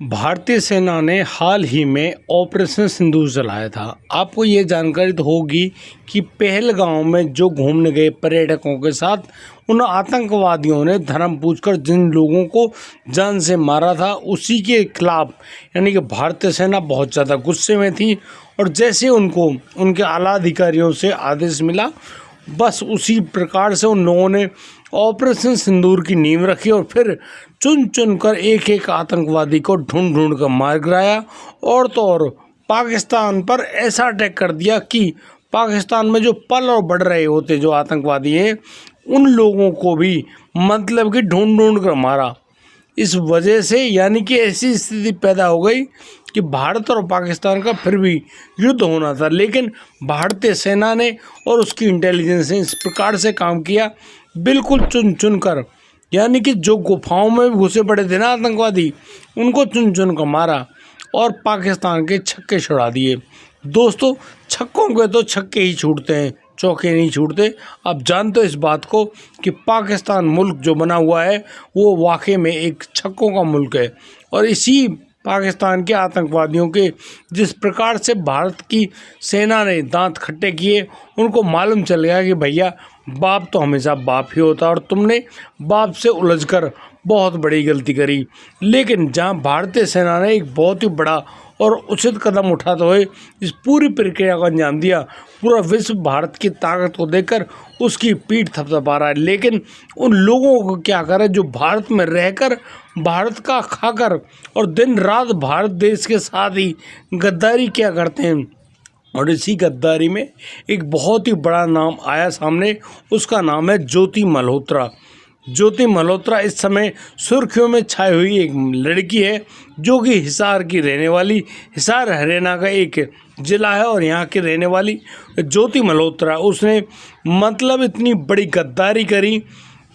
भारतीय सेना ने हाल ही में ऑपरेशन सिंदूर चलाया था। आपको ये जानकारी तो होगी कि पहलगांव में जो घूमने गए पर्यटकों के साथ उन आतंकवादियों ने धर्म पूछकर जिन लोगों को जान से मारा था, उसी के खिलाफ यानी कि भारतीय सेना बहुत ज़्यादा गुस्से में थी। और जैसे उनको उनके आला अधिकारियों से आदेश मिला, बस उसी प्रकार से उन लोगों ने ऑपरेशन सिंदूर की नींव रखी और फिर चुन चुन कर एक एक आतंकवादी को ढूंढ ढूंढ कर मार गिराया। और तो और पाकिस्तान पर ऐसा अटैक कर दिया कि पाकिस्तान में जो पल और बढ़ रहे होते जो आतंकवादी हैं, उन लोगों को भी मतलब कि ढूंढ ढूंढ कर मारा। इस वजह से यानी कि ऐसी स्थिति पैदा हो गई कि भारत और पाकिस्तान का फिर भी युद्ध होना था, लेकिन भारतीय सेना ने और उसकी इंटेलिजेंस ने इस प्रकार से काम किया, बिल्कुल चुन चुन कर, यानी कि जो गुफाओं में घुसे पड़े थे ना आतंकवादी, उनको चुन चुन कर मारा और पाकिस्तान के छक्के छुड़ा दिए। दोस्तों, छक्कों के तो छक्के ही छूटते हैं, चौके नहीं छूटते। आप जानते हो इस बात को कि पाकिस्तान मुल्क जो बना हुआ है वो वाकई में एक छक्कों का मुल्क है। और इसी पाकिस्तान के आतंकवादियों के जिस प्रकार से भारत की सेना ने दांत खट्टे किए, उनको मालूम चल गया कि भैया बाप तो हमेशा बाप ही होता है और तुमने बाप से उलझकर बहुत बड़ी गलती करी। लेकिन जहां भारतीय सेना ने एक बहुत ही बड़ा और उचित कदम उठाते हुए इस पूरी प्रक्रिया को अंजाम दिया, पूरा विश्व भारत की ताकत को देखकर उसकी पीठ थपथपा रहा है। लेकिन उन लोगों को क्या करें जो भारत में रहकर, भारत का खाकर और दिन रात भारत देश के साथ ही गद्दारी क्या करते हैं। और इसी गद्दारी में एक बहुत ही बड़ा नाम आया सामने, उसका नाम है ज्योति मल्होत्रा। ज्योति मल्होत्रा इस समय सुर्खियों में छाई हुई एक लड़की है, जो कि हिसार की रहने वाली, हिसार हरियाणा का एक ज़िला है और यहाँ की रहने वाली ज्योति मल्होत्रा, उसने मतलब इतनी बड़ी गद्दारी करी।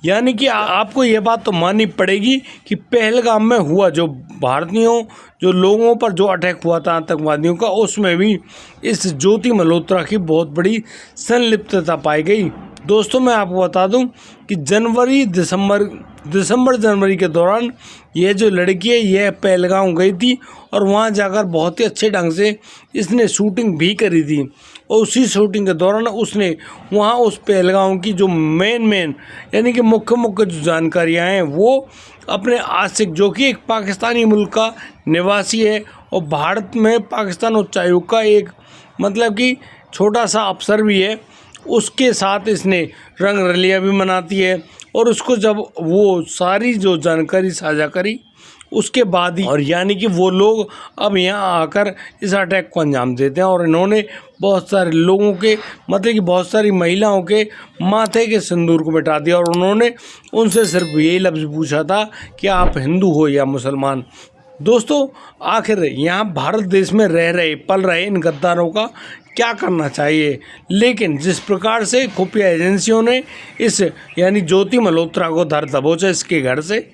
यानी कि आपको ये बात तो माननी पड़ेगी कि पहलगाम में हुआ जो भारतीयों जो लोगों पर जो अटैक हुआ था आतंकवादियों का, उसमें भी इस ज्योति मल्होत्रा की बहुत बड़ी संलिप्तता पाई गई। दोस्तों, मैं आपको बता दूं कि दिसंबर जनवरी के दौरान ये जो लड़की है यह पहलगाम गई थी और वहां जाकर बहुत ही अच्छे ढंग से इसने शूटिंग भी करी थी। और उसी शूटिंग के दौरान उसने वहां उस पहलगाम की जो मेन यानी कि मुख्य जो जानकारियां हैं वो अपने आशिक, जो कि एक पाकिस्तानी मुल्क का निवासी है और भारत में पाकिस्तान उच्चायोग का एक मतलब कि छोटा सा अफसर भी है, उसके साथ इसने रंग रलियाँ भी मनाती है। और उसको जब वो सारी जो जानकारी साझा करी उसके बाद ही, और यानी कि वो लोग अब यहाँ आकर इस अटैक को अंजाम देते हैं। और इन्होंने बहुत सारे लोगों के मतलब कि बहुत सारी महिलाओं के माथे के सिंदूर को मिटा दिया और उन्होंने उनसे सिर्फ यही लफ्ज़ पूछा था कि आप हिंदू हो या मुसलमान। दोस्तों, आखिर यहाँ भारत देश में रह रहे पल रहे इन गद्दारों का क्या करना चाहिए। लेकिन जिस प्रकार से खुफिया एजेंसियों ने इस यानी ज्योति मल्होत्रा को धर दबोचा इसके घर से,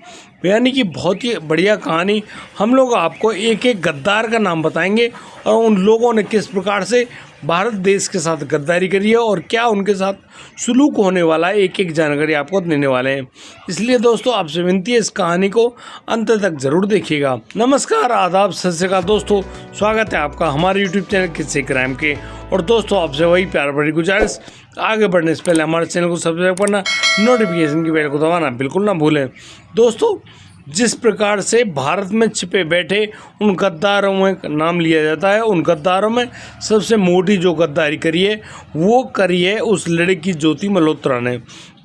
यानी कि बहुत ही बढ़िया कहानी। हम लोग आपको एक एक गद्दार का नाम बताएंगे और उन लोगों ने किस प्रकार से भारत देश के साथ गद्दारी करी है और क्या उनके साथ सुलूक होने वाला है, एक एक जानकारी आपको देने वाले हैं। इसलिए दोस्तों, आपसे विनती है इस कहानी को अंत तक जरूर देखिएगा। नमस्कार, आदाब, सत श्री अकाल दोस्तों, स्वागत है आपका हमारे यूट्यूब चैनल किस्से क्राइम के। और दोस्तों, आपसे वही प्यार भरी गुजारिश, आगे बढ़ने से पहले हमारे चैनल को सब्सक्राइब करना, नोटिफिकेशन की बेल को दबाना बिल्कुल ना भूलें। दोस्तों, जिस प्रकार से भारत में छिपे बैठे उन गद्दारों में नाम लिया जाता है, उन गद्दारों में सबसे मोटी जो गद्दारी करी है वो करी है उस लड़की ज्योति मल्होत्रा ने।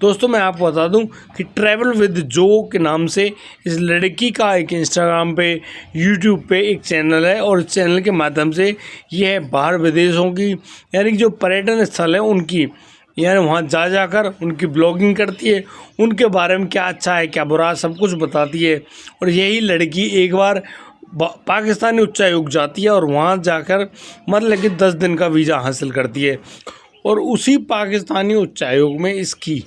दोस्तों, मैं आपको बता दूं कि ट्रैवल विद जो के नाम से इस लड़की का एक इंस्टाग्राम पे, यूट्यूब पे एक चैनल है और इस चैनल के माध्यम से यह बाहर विदेशों की यानी कि जो पर्यटन स्थल है उनकी यानी वहाँ जाकर उनकी ब्लॉगिंग करती है, उनके बारे में क्या अच्छा है क्या बुरा सब कुछ बताती है। और यही लड़की एक बार पाकिस्तानी उच्चायोग जाती है और वहाँ जाकर मतलब कि 10 दिन का वीज़ा हासिल करती है। और उसी पाकिस्तानी उच्चायोग में इसकी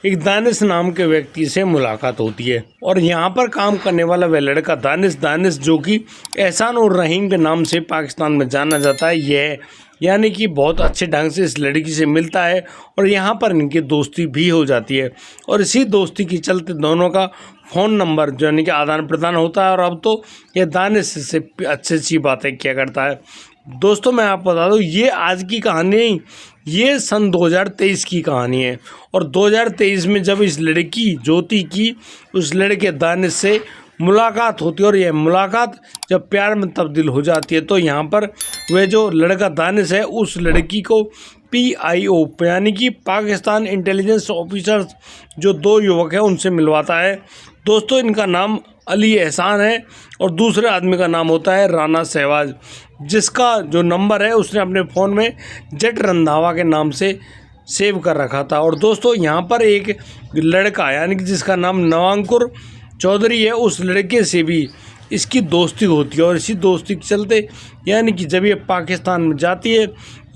एक दानिश नाम के व्यक्ति से मुलाकात होती है। और यहाँ पर काम करने वाला वह लड़का दानिश जो कि एहसान उर रहीम के नाम से पाकिस्तान में जाना जाता है, यह यानी कि बहुत अच्छे ढंग से इस लड़की से मिलता है और यहाँ पर इनकी दोस्ती भी हो जाती है। और इसी दोस्ती के चलते दोनों का फ़ोन नंबर जो यानी कि आदान प्रदान होता है और अब तो यह दानिश से अच्छी बातें किया करता है। दोस्तों मैं आपको बता दूं, ये आज की कहानी नहीं, ये सन 2023 की कहानी है। और 2023 में जब इस लड़की ज्योति की उस लड़के दानिश से मुलाकात होती है और यह मुलाकात जब प्यार में तब्दील हो जाती है, तो यहाँ पर वह जो लड़का दानिश है उस लड़की को PIO यानी कि पाकिस्तान इंटेलिजेंस ऑफिसर्स जो 2 युवक हैं उनसे मिलवाता है। दोस्तों इनका नाम अली एहसान है और दूसरे आदमी का नाम होता है राना सहवाज, जिसका जो नंबर है उसने अपने फ़ोन में जट रंधावा के नाम से सेव कर रखा था। और दोस्तों यहाँ पर एक लड़का यानी कि जिसका नाम नवांकुर चौधरी है, उस लड़के से भी इसकी दोस्ती होती है। और इसी दोस्ती के चलते यानी कि जब ये पाकिस्तान में जाती है,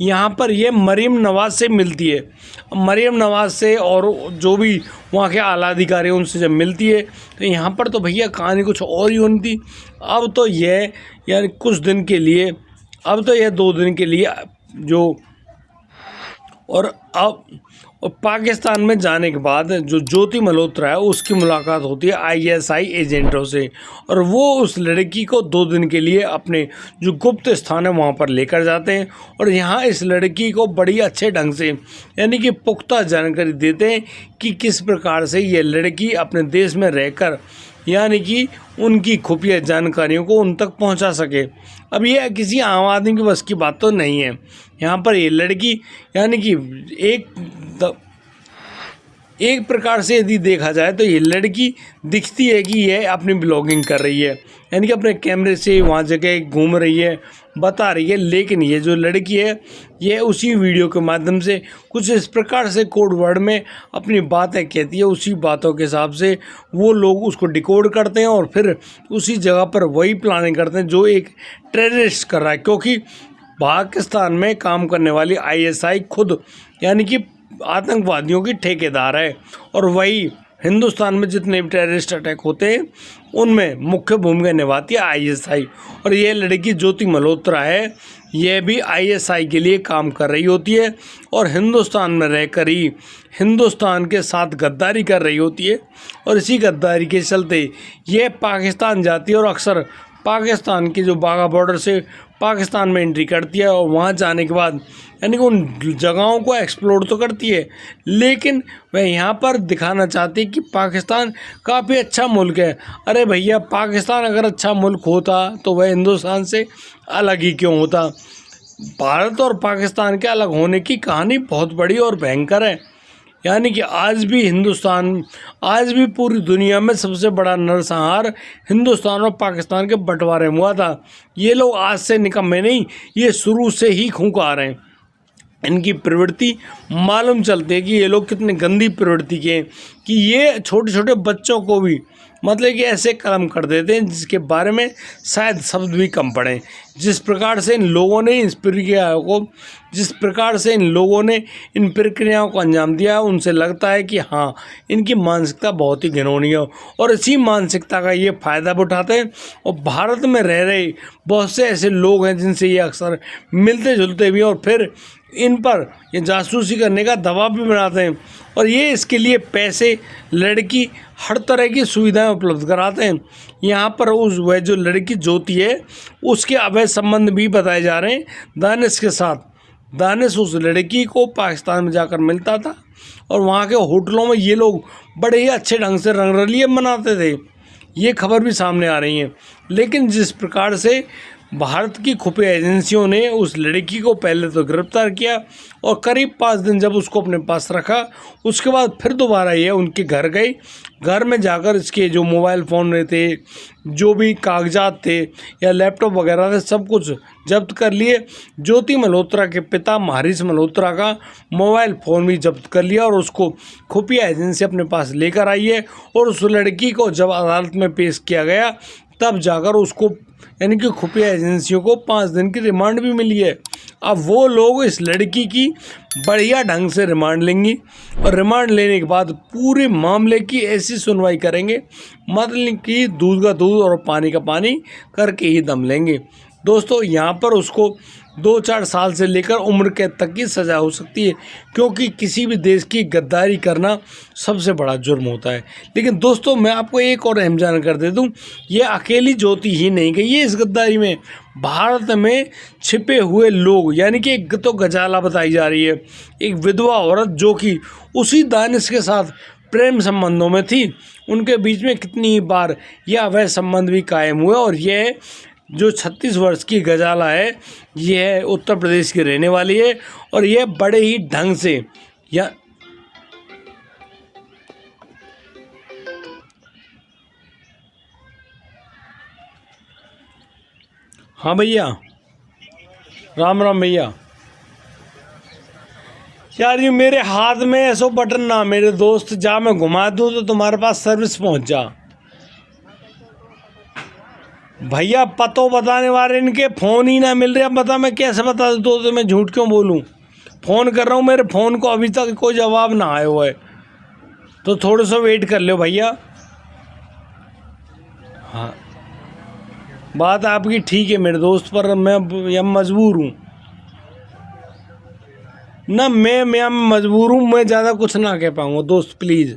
यहाँ पर ये मरीम नवाज़ से मिलती है। मरीम नवाज़ से और जो भी वहाँ के आला अधिकारी हैं उनसे जब मिलती है, तो यहाँ पर तो भैया कहानी कुछ और ही होनी थी। अब तो यह यानी कुछ दिन के लिए, अब तो यह 2 दिन के लिए जो और अब पाकिस्तान में जाने के बाद जो ज्योति मल्होत्रा है उसकी मुलाकात होती है ISI एजेंटों से, और वो उस लड़की को 2 दिन के लिए अपने जो गुप्त स्थान है वहाँ पर लेकर जाते हैं। और यहाँ इस लड़की को बड़ी अच्छे ढंग से यानी कि पुख्ता जानकारी देते हैं कि किस प्रकार से ये लड़की अपने देश में रहकर यानी कि उनकी खुफिया जानकारियों को उन तक पहुंचा सके। अब ये किसी आम आदमी के बस की बात तो नहीं है। यहाँ पर ये लड़की यानी कि एक प्रकार से यदि देखा जाए तो ये लड़की दिखती है कि यह अपनी ब्लॉगिंग कर रही है, यानी कि अपने कैमरे से वहाँ जगह घूम रही है, बता रही है। लेकिन ये जो लड़की है ये उसी वीडियो के माध्यम से कुछ इस प्रकार से कोड वर्ड में अपनी बातें कहती है, उसी बातों के हिसाब से वो लोग उसको डिकोड करते हैं और फिर उसी जगह पर वही प्लानिंग करते हैं जो एक टेररिस्ट कर रहा है। क्योंकि पाकिस्तान में काम करने वाली ISI खुद यानी कि आतंकवादियों की ठेकेदार है, और वही हिंदुस्तान में जितने भी टेररिस्ट अटैक होते हैं उनमें मुख्य भूमिका निभाती है ISI। और ये लड़की ज्योति मल्होत्रा है, यह भी ISI के लिए काम कर रही होती है और हिंदुस्तान में रहकर ही हिंदुस्तान के साथ गद्दारी कर रही होती है। और इसी गद्दारी के चलते ये पाकिस्तान जाती है और अक्सर पाकिस्तान के जो बाघा बॉर्डर से पाकिस्तान में एंट्री करती है और वहाँ जाने के बाद यानी कि उन जगहों को एक्सप्लोर तो करती है, लेकिन वह यहाँ पर दिखाना चाहती है कि पाकिस्तान काफ़ी अच्छा मुल्क है। अरे भैया, पाकिस्तान अगर अच्छा मुल्क होता तो वह हिंदुस्तान से अलग ही क्यों होता। भारत और पाकिस्तान के अलग होने की कहानी बहुत बड़ी और भयंकर है। यानी कि आज भी पूरी दुनिया में सबसे बड़ा नरसंहार हिंदुस्तान और पाकिस्तान के बंटवारे में हुआ था। ये लोग आज से निकम्मे नहीं, ये शुरू से ही खूंखार हैं। इनकी प्रवृत्ति मालूम चलती है कि ये लोग कितने गंदी प्रवृत्ति के हैं कि ये छोटे छोटे बच्चों को भी मतलब कि ऐसे कलम कर देते हैं जिसके बारे में शायद शब्द भी कम पड़े। जिस प्रकार से इन लोगों ने इन प्रक्रियाओं को अंजाम दिया, उनसे लगता है कि हाँ, इनकी मानसिकता बहुत ही घिनौनी है और इसी मानसिकता का ये फ़ायदा भी उठाते हैं। और भारत में रह रहे बहुत से ऐसे लोग हैं जिनसे ये अक्सर मिलते जुलते भी, और फिर इन पर ये जासूसी करने का दबाव भी बनाते हैं और ये इसके लिए पैसे, लड़की, हर तरह की सुविधाएं उपलब्ध कराते हैं। यहाँ पर वह जो लड़की ज्योति है उसके अवैध संबंध भी बताए जा रहे हैं दानिश के साथ। दानिश उस लड़की को पाकिस्तान में जाकर मिलता था और वहाँ के होटलों में ये लोग बड़े ही अच्छे ढंग से रंगरलिए मनाते थे। ये खबर भी सामने आ रही है। लेकिन जिस प्रकार से भारत की खुफिया एजेंसियों ने उस लड़की को पहले तो गिरफ्तार किया और करीब 5 दिन जब उसको अपने पास रखा, उसके बाद फिर दोबारा ये उनके घर गई। घर में जाकर इसके जो मोबाइल फ़ोन थे, जो भी कागजात थे या लैपटॉप वगैरह थे, सब कुछ जब्त कर लिए। ज्योति मल्होत्रा के पिता महारिश मल्होत्रा का मोबाइल फ़ोन भी जब्त कर लिया और उसको खुफिया एजेंसी अपने पास लेकर आई है। और उस लड़की को जब अदालत में पेश किया गया तब जाकर उसको यानी कि खुफिया एजेंसियों को 5 दिन की रिमांड भी मिली है। अब वो लोग इस लड़की की बढ़िया ढंग से रिमांड लेंगी और रिमांड लेने के बाद पूरे मामले की ऐसी सुनवाई करेंगे, मतलब कि दूध का दूध और पानी का पानी करके ही दम लेंगे। दोस्तों, यहाँ पर उसको 2-4 साल से लेकर उम्र कैद तक की सज़ा हो सकती है, क्योंकि किसी भी देश की गद्दारी करना सबसे बड़ा जुर्म होता है। लेकिन दोस्तों, मैं आपको एक और अहम जानकारी दे दूं, ये अकेली ज्योति ही नहीं गई है इस गद्दारी में। भारत में छिपे हुए लोग, यानी कि एक तो गजाला बताई जा रही है, एक विधवा औरत जो कि उसी दानिश के साथ प्रेम संबंधों में थी, उनके बीच में कितनी बार यह अवैध संबंध भी कायम हुए। और यह जो 36 वर्ष की गजाला है, यह उत्तर प्रदेश की रहने वाली है और यह बड़े ही ढंग से या हाँ भैया, राम राम भैया। यार ये मेरे हाथ में ऐसो बटन ना मेरे दोस्त, जा मैं घुमा दूँ तो तुम्हारे पास सर्विस पहुंच जा। भैया पतो बताने वाले इनके फ़ोन ही ना मिल रहे। अब बता मैं कैसे बता दूँ, तो मैं झूठ क्यों बोलूँ। फ़ोन कर रहा हूँ, मेरे फ़ोन को अभी तक कोई जवाब ना आया हुआ है, तो थोड़ा सा वेट कर लो भैया। हाँ, बात आपकी ठीक है मेरे दोस्त, पर मैं मजबूर हूँ ना, मैं मजबूर हूँ, मैं ज़्यादा कुछ ना कह पाऊँगा दोस्त, प्लीज़।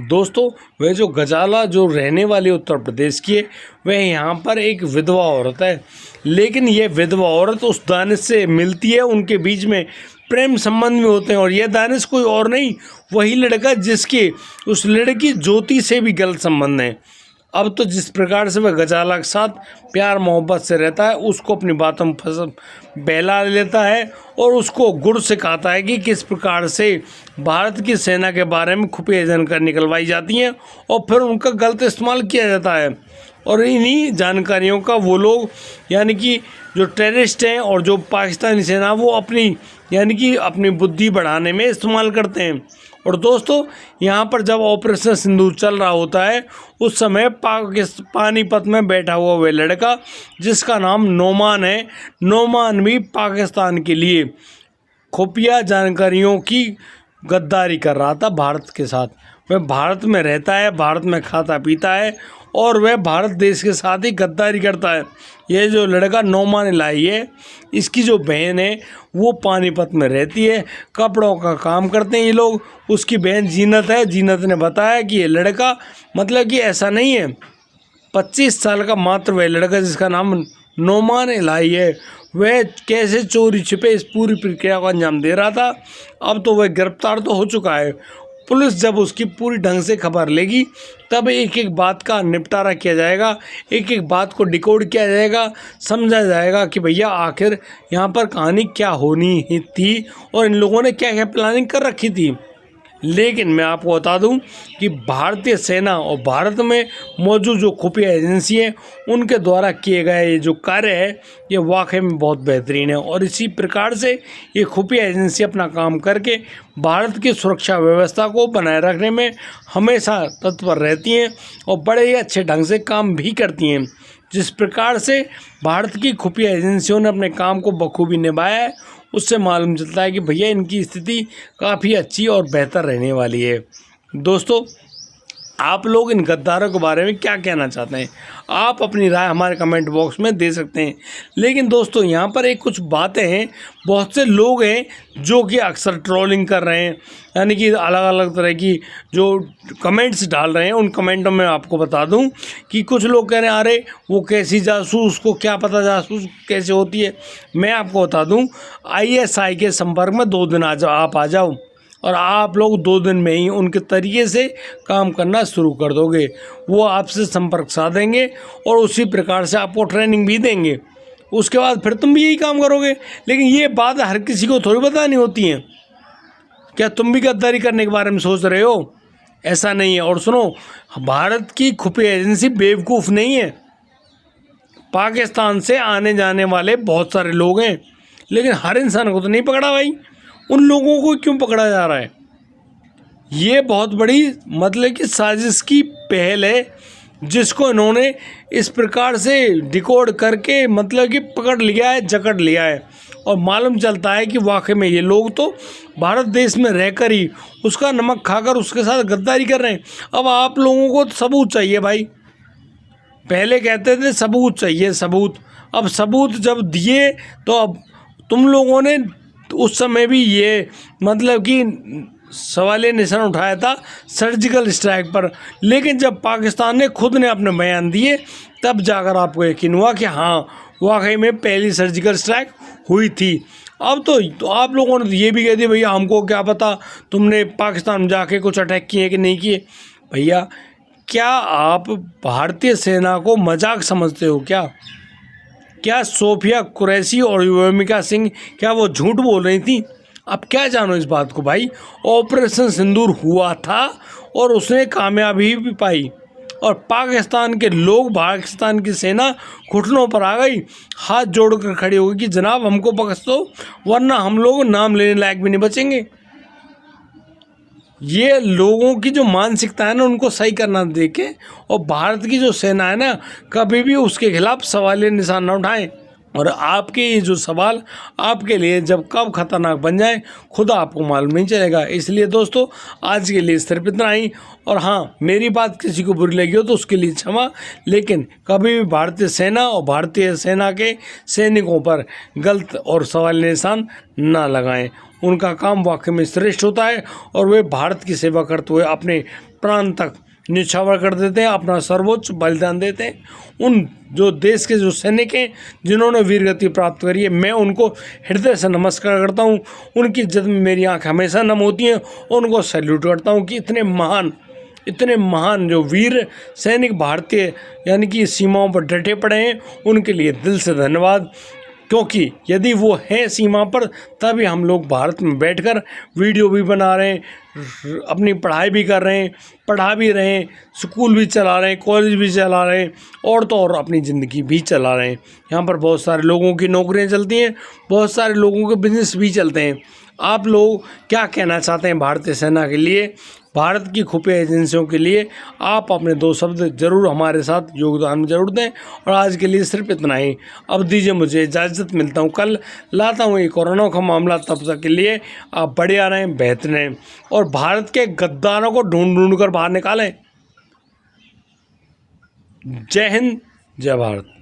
दोस्तों, वह जो गजाला जो रहने वाली उत्तर प्रदेश की है, वह यहाँ पर एक विधवा औरत है। लेकिन ये विधवा औरत उस दानिश से मिलती है, उनके बीच में प्रेम संबंध में होते हैं। और यह दानिश कोई और नहीं, वही लड़का जिसके उस लड़की ज्योति से भी गलत संबंध है। अब तो जिस प्रकार से वह गजाला के साथ प्यार मोहब्बत से रहता है, उसको अपनी बातों में बहला लेता है और उसको गुड़ सिखाता है कि किस प्रकार से भारत की सेना के बारे में खुफिया जानकारी निकलवाई जाती हैं और फिर उनका गलत इस्तेमाल किया जाता है। और इन्हीं जानकारियों का वो लोग, यानी कि जो टेररिस्ट हैं और जो पाकिस्तानी सेना, वो अपनी यानी कि अपनी बुद्धि बढ़ाने में इस्तेमाल करते हैं। और दोस्तों, यहाँ पर जब ऑपरेशन सिंदूर चल रहा होता है, उस समय पानीपत में बैठा हुआ वह लड़का जिसका नाम नोमान है, नोमान भी पाकिस्तान के लिए खुफिया जानकारियों की गद्दारी कर रहा था भारत के साथ। वह भारत में रहता है, भारत में खाता पीता है और वह भारत देश के साथ ही गद्दारी करता है। यह जो लड़का नोमान इलाही है, इसकी जो बहन है वो पानीपत में रहती है, कपड़ों का काम करते हैं ये लोग। उसकी बहन जीनत है, जीनत ने बताया कि ये लड़का, मतलब कि ऐसा नहीं है, 25 साल का मात्र वह लड़का जिसका नाम नोमान इलाही है, वह कैसे चोरी छिपे इस पूरी प्रक्रिया को अंजाम दे रहा था। अब तो वह गिरफ्तार तो हो चुका है। पुलिस जब उसकी पूरी ढंग से खबर लेगी, तब एक एक बात का निपटारा किया जाएगा, एक एक बात को डिकोड किया जाएगा, समझा जाएगा कि भैया आखिर यहाँ पर कहानी क्या होनी ही थी और इन लोगों ने क्या क्या प्लानिंग कर रखी थी। लेकिन मैं आपको बता दूं कि भारतीय सेना और भारत में मौजूद जो खुफिया एजेंसी हैं, उनके द्वारा किए गए ये जो कार्य है, ये वाकई में बहुत बेहतरीन है। और इसी प्रकार से ये खुफिया एजेंसी अपना काम करके भारत की सुरक्षा व्यवस्था को बनाए रखने में हमेशा तत्पर रहती हैं और बड़े ही अच्छे ढंग से काम भी करती हैं। जिस प्रकार से भारत की खुफिया एजेंसियों ने अपने काम को बखूबी निभाया है, उससे मालूम चलता है कि भैया इनकी स्थिति काफ़ी अच्छी और बेहतर रहने वाली है। दोस्तों, आप लोग इन गद्दारों के बारे में क्या कहना चाहते हैं? आप अपनी राय हमारे कमेंट बॉक्स में दे सकते हैं। लेकिन दोस्तों, यहाँ पर एक कुछ बातें हैं, बहुत से लोग हैं जो कि अक्सर ट्रोलिंग कर रहे हैं, यानी कि अलग अलग तरह की जो कमेंट्स डाल रहे हैं। उन कमेंटों में आपको बता दूं कि कुछ लोग कह रहे हैं अरे वो कैसी जासूस, को क्या पता जासूस कैसे होती है। मैं आपको बता दूं, ISI के संपर्क में 2 दिन आप आ जाओ और आप लोग 2 दिन में ही उनके तरीके से काम करना शुरू कर दोगे। वो आपसे संपर्क साधेंगे और उसी प्रकार से आपको ट्रेनिंग भी देंगे। उसके बाद फिर तुम भी यही काम करोगे। लेकिन ये बात हर किसी को थोड़ी बतानी होती है। क्या तुम भी गद्दारी करने के बारे में सोच रहे हो? ऐसा नहीं है। और सुनो, भारत की खुफिया एजेंसी बेवकूफ़ नहीं है। पाकिस्तान से आने जाने वाले बहुत सारे लोग हैं, लेकिन हर इंसान को तो नहीं पकड़ा भाई। उन लोगों को क्यों पकड़ा जा रहा है? ये बहुत बड़ी मतलब कि साजिश की पहल है, जिसको इन्होंने इस प्रकार से डिकोड करके मतलब कि पकड़ लिया है, जकड़ लिया है। और मालूम चलता है कि वाकई में ये लोग तो भारत देश में रहकर ही उसका नमक खाकर उसके साथ गद्दारी कर रहे हैं। अब आप लोगों को सबूत चाहिए भाई। पहले कहते थे सबूत चाहिए, सबूत। अब सबूत जब दिए तो अब तुम लोगों ने उस समय भी ये मतलब कि सवालिया निशान उठाया था सर्जिकल स्ट्राइक पर, लेकिन जब पाकिस्तान ने खुद ने अपने बयान दिए तब जाकर आपको यकीन हुआ कि हाँ वाकई में पहली सर्जिकल स्ट्राइक हुई थी। अब तो आप लोगों ने ये भी कह दिया भैया हमको क्या पता तुमने पाकिस्तान में जाके कुछ अटैक किए कि नहीं किए। भैया क्या आप भारतीय सेना को मजाक समझते हो क्या? क्या सोफिया कुरैशी और योमिका सिंह क्या वो झूठ बोल रही थी? आप क्या जानो इस बात को भाई। ऑपरेशन सिंदूर हुआ था और उसने कामयाबी भी पाई, और पाकिस्तान के लोग, पाकिस्तान की सेना घुटनों पर आ गई, हाथ जोड़कर खड़ी हो गई कि जनाब हमको बख्श दो वरना हम लोग नाम लेने लायक भी नहीं बचेंगे। ये लोगों की जो मानसिकता है ना उनको सही करना देखे, और भारत की जो सेना है ना कभी भी उसके खिलाफ सवालिया निशान ना उठाएं। और आपके ये जो सवाल आपके लिए जब कब खतरनाक बन जाए खुद आपको मालूम नहीं चलेगा। इसलिए दोस्तों आज के लिए सिर्फ इतना ही। और हाँ, मेरी बात किसी को बुरी लगी हो तो उसके लिए क्षमा, लेकिन कभी भी भारतीय सेना और भारतीय सेना के सैनिकों पर गलत और सवालिया निशान ना लगाएं। उनका काम वाकई में श्रेष्ठ होता है और वे भारत की सेवा करते हुए अपने प्राण तक न्यौछावर कर देते हैं, अपना सर्वोच्च बलिदान देते हैं। उन जो देश के जो सैनिक हैं जिन्होंने वीरगति प्राप्त करी है, मैं उनको हृदय से नमस्कार करता हूँ। उनकी इज्जत में मेरी आँख हमेशा नम होती हैं। उनको सैल्यूट करता हूँ कि इतने महान जो वीर सैनिक भारतीय यानी कि सीमाओं पर डटे पड़े हैं, उनके लिए दिल से धन्यवाद। क्योंकि यदि वो हैं सीमा पर तभी हम लोग भारत में बैठकर वीडियो भी बना रहे हैं, अपनी पढ़ाई भी कर रहे हैं, पढ़ा भी रहे हैं, स्कूल भी चला रहे हैं, कॉलेज भी चला रहे हैं, और तो और अपनी ज़िंदगी भी चला रहे हैं। यहाँ पर बहुत सारे लोगों की नौकरियाँ चलती हैं, बहुत सारे लोगों के बिजनेस भी चलते हैं। आप लोग क्या कहना चाहते हैं भारतीय सेना के लिए, भारत की खुफिया एजेंसियों के लिए? आप अपने दो शब्द जरूर हमारे साथ योगदान में जरूर दें। और आज के लिए सिर्फ इतना ही। अब दीजिए मुझे इजाज़त, मिलता हूँ कल, लाता हूँ एक कोरोना का मामला। तब तक के लिए आप बढ़िया रहें, बेहतर रहें और भारत के गद्दारों को ढूंढ कर बाहर निकालें। जय हिंद, जय भारत।